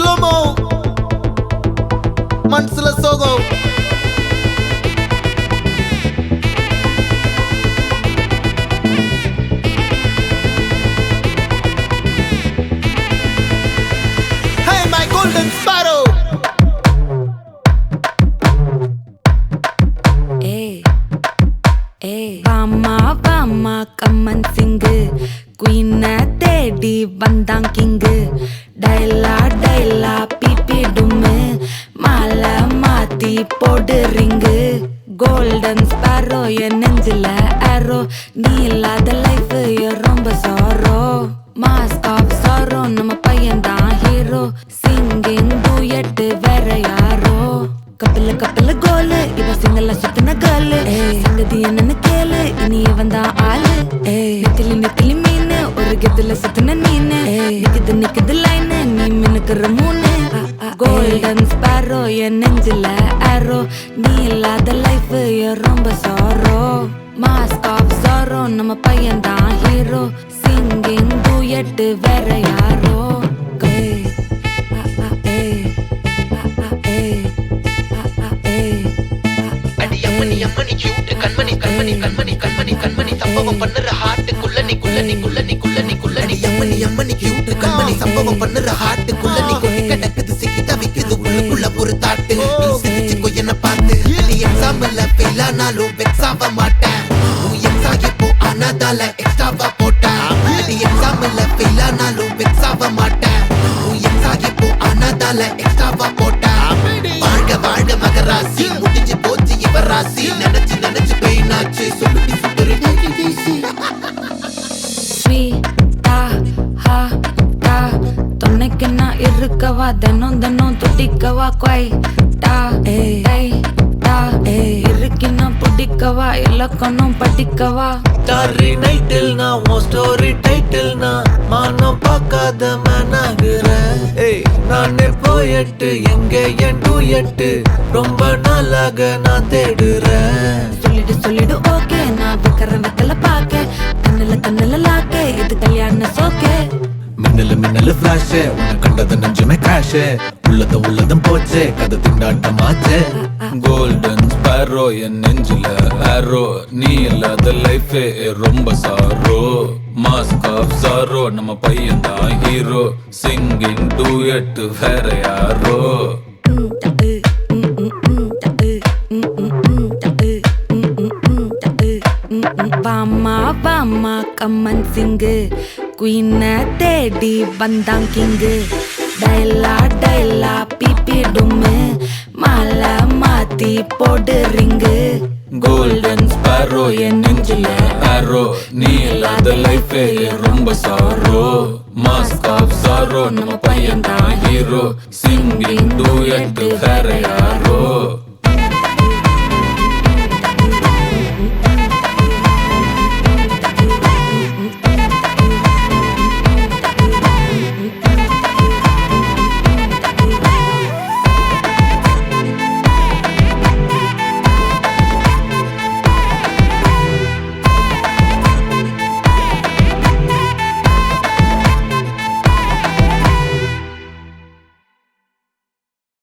slo-mo மனசுல சோகம் Hey my golden sparrow வாமா வாமா கம்மன் சிங்கு குயின தேடி வந்தான் கிங்கு டைலா டைலா பிபி டும்மு மாலை மாத்தி போடு ரிங்கு கோல்டன் ஸ்பாரோ என் நெஞ்சில ஆரோ நீ இல்லாத லைஃப் ரொம்ப சாரோ மாஸ்க் ஆஃப் சாரோ நம்ம பையன் தான் ஹீரோ சிங்கிங் டூயட் வேற யாரோ கப்பல கப்பல கோலு இவ சிங்கல்ல சுத்தின கேளு சங்கதி என்னன்னு கேளு இனி இவன் தான் ஆளு நெத்திலி நெத்திலி மீனு ஒரு கெத்துல சுத்தின நீனு நிக்குது நிக்குது லைனு நீ மினுக்குற மூணு கோல்டன் ஸ்பாரோ என் நெஞ்சில ஆரோ நீ இல்லாத லைஃப் ரொம்ப சாரோ மாஸ்க் ஆஃப் சாரோ நம்ம பையன் தான் ஹீரோ சிங்கிங் டூயட் வேற யாரோ அம்மணி கியூட் கண்மணி கண்மணி கண்மணி கண்மணி கண்மணி சம்பவம் பண்ணுற ஹார்ட்டுக்குள்ள நீ குள்ள நீ குள்ள நீ குள்ள நீ குள்ள நீ அம்மணி கியூட் கண்மணி சம்பவம் பண்ணுற ஹார்ட்டுக்குள்ள நீ கொட்டி கிடக்குது சிக்கி தவிக்குது உள்ளுக்குள்ள ஒரு தாட்டு நீ சிரிச்சுக்கோ என்ன பார்த்து நீ எக்ஸாம்ல ஃபெயில் ஆனாலும் வெக்ஸ் ஆக மாட்டேன் உன் எக்ஸாம் இப்போ ஆனதால எக்ஸ்ட்ராவா போட்டேன் நீ எக்ஸாம்ல ஃபெயில் ஆனாலும் வெக்ஸ் ஆக மாட்டேன் உன் எக்ஸாம் இப்போ ஆனதால எக்ஸ்ட்ராவா போட்டேன் வாழ்க வாழ்க மகராசி முடிஞ்சு போச்சு இவராசி நினைச்சு நினைச்சு பெயினாச்சு சொல்லுடி சுத்தரி ஸ்வீட்டா ஹா டா தொன்னைக்கு நான் இருக்கவா தினம் தினம் துடிக்கவா குவை டா டை டா இருக்கினா பிடிக்கவா இலக்கணம் படிக்கவா ஸ்டாரி நைட்டில் நான் உன் ஸ்டோரி டைட்டில் நான் மானம் பார்க்காத மேனாகிறேன் நானே போயட்டு எங்க என் டூயட்டு ரொம்ப நாளாக நான் தேடுறேன் சொல்லிடு ஓகே நான் வைக்கிற வெத்தல பாக்க கண்ணுல லாக்க இது கல்யாண சோக்கே மின்னலு மின்னலு ஃபிளாஷ் உன்னை கண்டது நெஞ்சுமே கிராஷ் உள்ளதும் போச்சே கதை திண்டாட்டமாச்சே கோல்டன் ஸ்பாரோ என் நெஞ்சில ஆரோ நீ இல்லாத லைஃப் ரொம்ப சாரோ மாஸ்க் ஆஃப் சாரோ நம்ம பையன் தான் ஹீரோ சிங்கிங் டூயட் வேற யாரோ வாமா வாமா கம்மன் சிங்கு குயின தேடி வந்தான் கிங்கு டைலா டைலா பிபி டும்மு மாலை மாத்தி போடு ரிங்கு கோல்டன் ஸ்பாரோ என் நெஞ்சில ஆரோ நீ இல்லாத லைஃப் ரொம்ப சாரோ மாஸ்க் ஆஃப் சாரோ நம்ம பையன் தான் ஹீரோ சிங்கிங் டூயட் வேற யாரோ